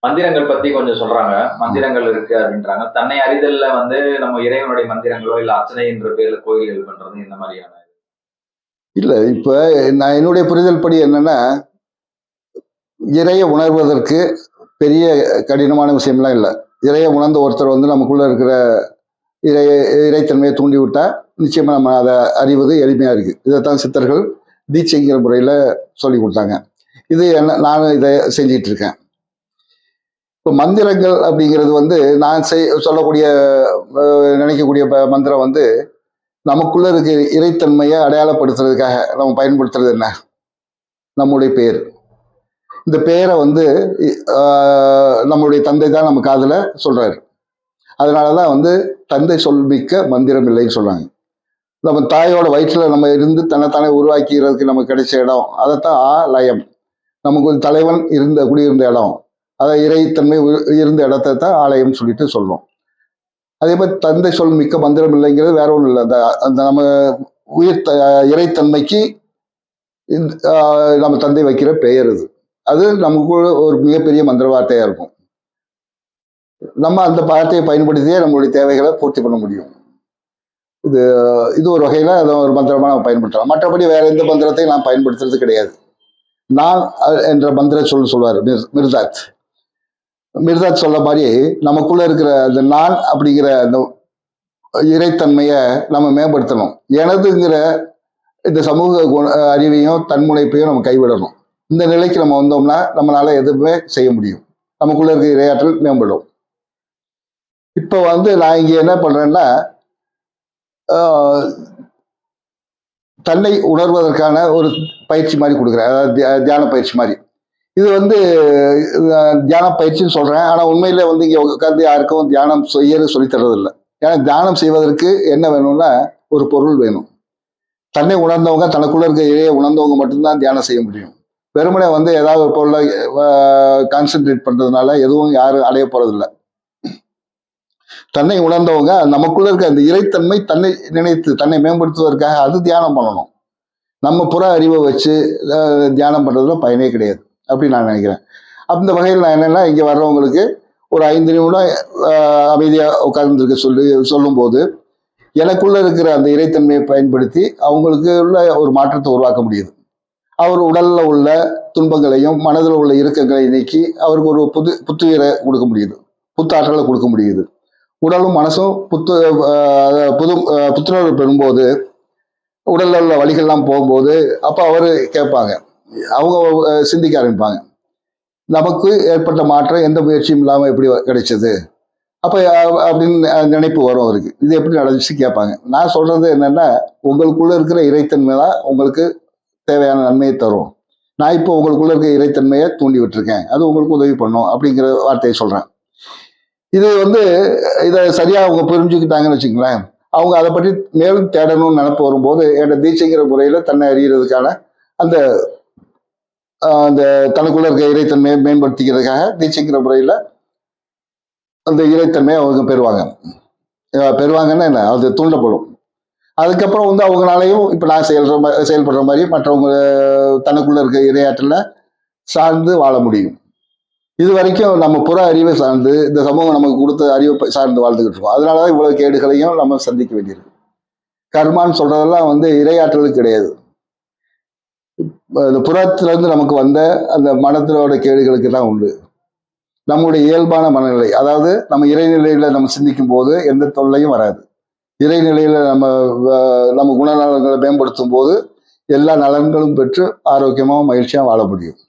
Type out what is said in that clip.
மந்திரங்கள் பத்தி கொஞ்சம் சொல்றாங்க. மந்திரங்கள் இருக்கு அப்படின்றாங்க. தன்னை அறிதல்ல வந்து நம்ம இறைவனுடைய மந்திரங்களோ, இல்ல அர்ச்சனை என்ற பேர்ல கோயில்கள் பண்றது இந்த மாதிரியான. இல்ல இப்ப நான் என்னுடைய புரிதல் படி என்னன்னா, இறைய உணர்வதற்கு பெரிய கடினமான விஷயம்லாம் இல்லை. இறைய உணர்ந்த ஒருத்தர் வந்து நமக்குள்ள இருக்கிற இறை இறைத்தன்மையை தூண்டி விட்டா நிச்சயமா நம்ம அதை அறிவது எளிமையா இருக்கு. இதைத்தான் சித்தர்கள் தீட்சைங்கிற முறையில சொல்லி கொடுத்தாங்க. இது என்ன நானும் இதை செஞ்சிட்டு இருக்கேன். இப்போ மந்திரங்கள் அப்படிங்கிறது வந்து நான் சொல்லக்கூடிய நினைக்கக்கூடிய மந்திரம் வந்து நமக்குள்ள இருக்க இறைத்தன்மையை அடையாளப்படுத்துறதுக்காக நம்ம பயன்படுத்துறது என்ன? நம்முடைய பெயர். இந்த பெயரை வந்து நம்மளுடைய தந்தை தான் நம்ம காதுல சொல்றாரு. அதனாலதான் வந்து தந்தை சொல்மிக்க மந்திரம் இல்லைன்னு சொல்றாங்க. நம்ம தாயோட வயிற்றுல நம்ம இருந்து தன்னைத்தானே உருவாக்கிறதுக்கு நமக்கு கிடைச்ச இடம், அதைத்தான் லயம். நமக்கு ஒரு தலைவன் குடியிருந்த இடம், அதை இறைத்தன்மை இருந்த இடத்தை தான் ஆலயம் சொல்லிட்டு சொல்றோம். அதே மாதிரி தந்தை சொல் மிக்க மந்திரம் இல்லைங்கிறது வேற ஒன்றும் இல்லை. அந்த நம்ம உயிர் இறைத்தன்மைக்கு நம்ம தந்தை வைக்கிற பெயர் அது நமக்கு ஒரு மிகப்பெரிய மந்திர வார்த்தையா இருக்கும். நம்ம அந்த வார்த்தையை பயன்படுத்தியே நம்மளுடைய தேவைகளை பூர்த்தி பண்ண முடியும். இது ஒரு வகையில அதை ஒரு மந்திரமா நம்ம பயன்படுத்தலாம். மற்றபடி வேற எந்த மந்திரத்தையும் நான் பயன்படுத்துறது கிடையாது. நான் என்ற மந்திர சொல்லுவார் மிர்தாத். மிர்தாத் சொல்ல மாதிரி நமக்குள்ள இருக்கிற அந்த நான் அப்படிங்கிற அந்த இறைத்தன்மைய நம்ம மேம்படுத்தணும். எனதுங்கிற இந்த சமூக அறிவையும் தன்முனைப்பையும் நம்ம கைவிடணும். இந்த நிலைக்கு நம்ம வந்தோம்னா நம்மளால எதுவுமே செய்ய முடியும். நமக்குள்ள இருக்கிற இரையாற்றல் மேம்படும். இப்ப வந்து நான் இங்க என்ன பண்றேன்னா, தன்னை உணர்வதற்கான ஒரு பயிற்சி மாதிரி கொடுக்குறேன். அதாவது தியான பயிற்சி மாதிரி. இது வந்து தியான பயிற்சின்னு சொல்றேன். ஆனா உண்மையில வந்து இங்க உட்கார்ந்து யாருக்கும் தியானம் செய்யறது சொல்லி தர்றது இல்லை. ஏன்னா தியானம் செய்வதற்கு என்ன வேணும்னா ஒரு பொருள் வேணும். தன்னை உணர்ந்தவங்க, தனக்குள்ள இருக்க இறையை உணர்ந்தவங்க மட்டும்தான் தியானம் செய்ய முடியும். வெறுமனே வந்து ஏதாவது ஒரு பொருளை கான்சென்ட்ரேட் பண்றதுனால எதுவும் யாரும் அடைய போறதில்லை. தன்னை உணர்ந்தவங்க நமக்குள்ள இருக்க அந்த இறைத்தன்மை தன்னை நினைத்து தன்னை மேம்படுத்துவதற்காக அது தியானம் பண்ணணும். நம்ம புற அறிவை வச்சு தியானம் பண்றதுல பயனே கிடையாது அப்படின்னு நான் நினைக்கிறேன். அந்த வகையில் நான் என்னன்னா, இங்க வர்றவங்களுக்கு ஒரு 5 நிமிடம் அமைதியா உட்கார்ந்துருக்க சொல்லும்போது எனக்குள்ள இருக்கிற அந்த இறைத்தன்மையை பயன்படுத்தி அவங்களுக்கு உள்ள ஒரு மாற்றத்தை உருவாக்க முடியுது. அவர் உடல்ல உள்ள துன்பங்களையும் மனதில் உள்ள இறுக்கங்களை நீக்கி அவருக்கு ஒரு புத்துயிரை கொடுக்க முடியுது, புத்தாற்றலை கொடுக்க முடியுது. உடலும் மனசும் புத்துணர்வு பெறும்போது உடல்ல உள்ள வலிகள்லாம் போகும்போது அப்ப அவரு கேட்பாங்க, அவங்க சிந்திக்க ஆரம்பிப்பாங்க, நமக்கு ஏற்பட்ட மாற்றம் எந்த முயற்சியும் இல்லாம எப்படி கிடைச்சது அப்ப அப்படின்னு நினைப்பு வரும் அவருக்கு. இது எப்படி நடந்துச்சு கேட்பாங்க. நான் சொல்றது என்னன்னா, உங்களுக்குள்ள இருக்கிற இறைத்தன்மை தான் உங்களுக்கு தேவையான நன்மையை தரும். நான் இப்போ உங்களுக்குள்ள இருக்க இறைத்தன்மையை தூண்டி விட்டுருக்கேன், அது உங்களுக்கு உதவி பண்ணும் அப்படிங்கிற வார்த்தையை சொல்றேன். இது வந்து இதை சரியா அவங்க புரிஞ்சுக்கிட்டாங்கன்னு வச்சுங்களேன், அவங்க அதை பற்றி மேலும் தேடணும்னு நினைப்பு வரும்போது என்னோட தீட்சைங்கிற முறையில தன்னை அறியறதுக்கான அந்த அந்த தனக்குள்ள இருக்க இறைத்தன்மையை மேம்படுத்திக்கிறதுக்காக தீட்சைங்கிற முறையில அந்த இறைத்தன்மையை அவங்க பெறுவாங்கன்னா என்ன, அது தூண்டப்படும். அதுக்கப்புறம் வந்து அவங்களாலையும் இப்ப நான் செயல்படுற மாதிரி மற்றவங்க தனக்குள்ள இருக்க இரையாற்றல சார்ந்து வாழ முடியும். இது வரைக்கும் நம்ம புற அறிவை சார்ந்து இந்த சமூகம் நமக்கு கொடுத்த அறிவை சார்ந்து வாழ்ந்துகிட்டு இருக்கோம். அதனாலதான் இவ்வளவு கேடுகளையும் நம்ம சந்திக்க வேண்டியிருக்கு. கர்மான்னு சொல்றதெல்லாம் வந்து இரையாற்றலுக்கு கிடையாது. இந்த புறத்துல இருந்து நமக்கு வந்த அந்த மனத்திலோட கேடுகளுக்கு தான் உண்டு. நம்முடைய இயல்பான மனநிலை, அதாவது நம்ம இறைநிலையில நம்ம சிந்திக்கும் போது எந்த தொல்லையும் வராது. இறைநிலையில நம்ம குணநலன்களை மேம்படுத்தும் போது எல்லா நலன்களும் பெற்று ஆரோக்கியமாகவும் மகிழ்ச்சியாக வாழ முடியும்.